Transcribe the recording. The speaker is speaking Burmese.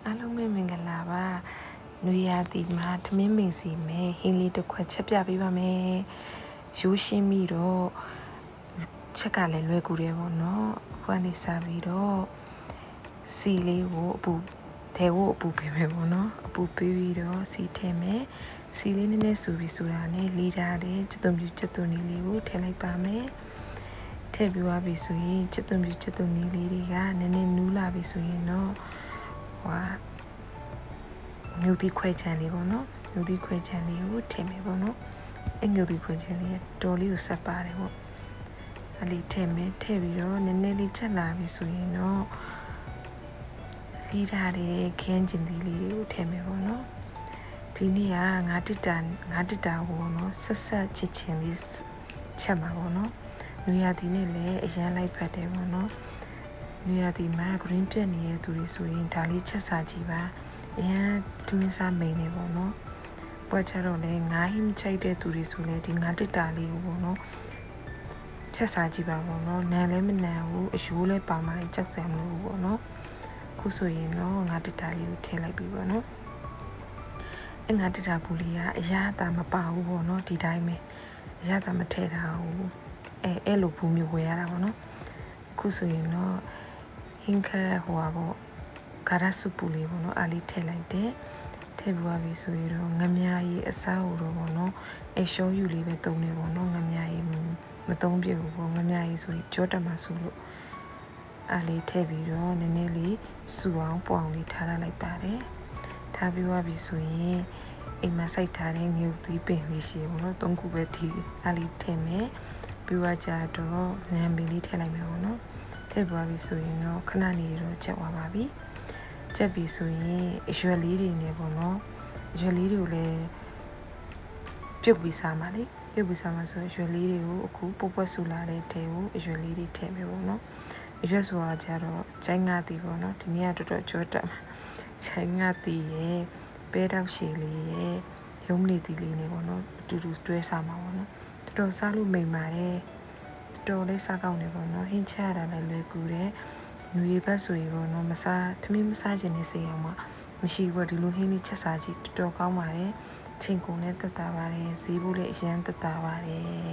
အားလုံးပဲမင်္ဂလာပါနွေရာသီမှာသမင်းမင်စီမယ်ဟင်းလေးတစ်ခွက်ချက်ပြပေးပါမယ်ရိုးရှင်းပြီးတော့ချက်ကလည်းလွယ်ကူတယ်ပေါ့နော်အခုကနေစပြီးတော့စီလေးကိုအပူထဲဖို့အပူပေးမယ်ပေါ့နော်အပူပေးပြီးတော့စီထည့်မယ်စီလေးနည်းနည်းဆူပြီးဆိုတာနဲ့လေးထားတဲ့ချက်သွန်ပြူချက်သွန်လေးကိုထည့်လိုက်ပါမယ်ထည့်ပြီးသွားပြီဆိုရင်ချက်သွန်ပြူချက်သွန်လေးတွေကနည်းနည်းနူးလာပြီဆိုရင်တော့မြို့သီးခွဲချမ်းလေးပေါ့နော်မြို့သီးခွဲချမ်းလေးကိုထည့်မယ်ပေါ့နော်အဲ့မြို့သီးခွဲချမ်းလေးတော်လေးကိုဆက်ပါတယ်ပေါ့အဲ့လေးထည့်မယ်ထည့်ပြီးတော့နည်းနည်းလေးချက်လာပြီဆိုရင်တော့လေးထားတဲ့ခင်းကျင်သီးလေးကိုထည့်မယ်ပေါ့နော်ဒီနေ့ကငါးတစ်တာပေါ့နော်ဆက်ဆက်ချစ်ချင်းလေးချက်မှာပေါ့နော်နွေရာသီနဲ့လည်းအရန်လိုက်ဖတ်တယ်ပေါ့နော်နွေရာသီမှာ green ပြက်နေတဲ့သူတွေဆိုရင်ဒါလေးချက်စားကြည့်ပါအရန်ထမင်းစားမိန်နေပေါ့နော်ပွက်ချတော့လေငါးဟင်းချိုက်တဲ့သူတွေဆိုလေဒီငါးတစ်တာလေးကိုပေါ့နော်ချက်စားကြည့်ပါပေါ့နော်နန်လည်းမနန်ဘူးအရိုးလည်းပါမှလည်းကြောက်စရာမလိုဘူးပေါ့နော်ခုဆိုရင်တော့ငါးတစ်တာလေးကိုထည့်လိုက်ပြီပေါ့နော်ငါးတစ်တာဘူးလေးကအရာတာမပါဘူးပေါ့နော်ဒီတိုင်းပဲအရာတာမထည့်တာဘူးအဲ့လိုဘူးမျိုးဝယ်ရတာပေါ့နော်ခုဆိုရင်တော့ဟင်းခဲဟိုပါပေါ့ဂါရစုပူလေးပေါ့နော်အားလေးထည့်လိုက်တယ်ထည့်ပြီးသွားပြီဆိုရင်တော့ငမြားရီအစားဟိုတော့ပေါ့နော်ရှောယူလေးပဲတုံးနေပေါ့နော်ငမြားရီမတုံးပြဘူးပေါ့ငမြားရီဆိုရင်ကြောတက်မှာဆိုလို့အားလေးထည့်ပြီးတော့နည်းနည်းလေးစူအောင်ပွအောင်လေးထားလိုက်ပါတယ်ထားပြီးသွားပြီဆိုရင်အိမ်မှာစိုက်ထားတဲ့ငြုပ်သီးပင်လေးရှိပေါ့နော်3ခုပဲထည့်အားလေးထည့်မယ်ပြီးသွားကြတော့ငန်းပင်လေးထည့်လိုက်မယ်ပေါ့နော်ထည့်သွားပြီဆိုရင်တော့ခဏနေတော့ချက်သွားပါပြီချက်ပြီဆိုရင်ရွက်လေးတွေနေပေါ့နော်ရွက်လေးတွေကိုလည်းပြုတ်ပြီးစားမှာလေပြုတ်ပြီးစားမှာဆိုရင်ရွက်လေးတွေကိုအခုပုတ်ပွက်ဆူလာတဲ့ထဲကိုရွက်လေးတွေထည့်မယ်ပေါ့နော်ရွက်ဆိုတာကြတော့ချိုင်းငါတီပေါ့နော်ဒီနေ့ကတော်တော်ကြောတက်မှာချိုင်းငါတီရဲ့ပဲတောက်ရှည်လေးရဲ့ရုံးနေတီလေးနေပေါ့နော်အတူတူတွဲစားမှာပေါ့နော်တော်တော်စားလို့မိန်ပါတယ်တော်လေးစားကောင်းနေပေါ့နော်ဟင်းချရတာလည်းလွယ်ကူတယ်နွေဘက်ဆိုရင်ပေါ့နော်မစားသမီးမစားခြင်းနဲ့စေအောင်မမရှိဘူးဒီလိုဟင်းလေးချက်စားကြည့်တော်ကောင်းပါတယ်ချိန်ကုန်နဲ့တက်တာပါတယ်ဈေးဖို့လည်းအရန်တက်တာပါတယ်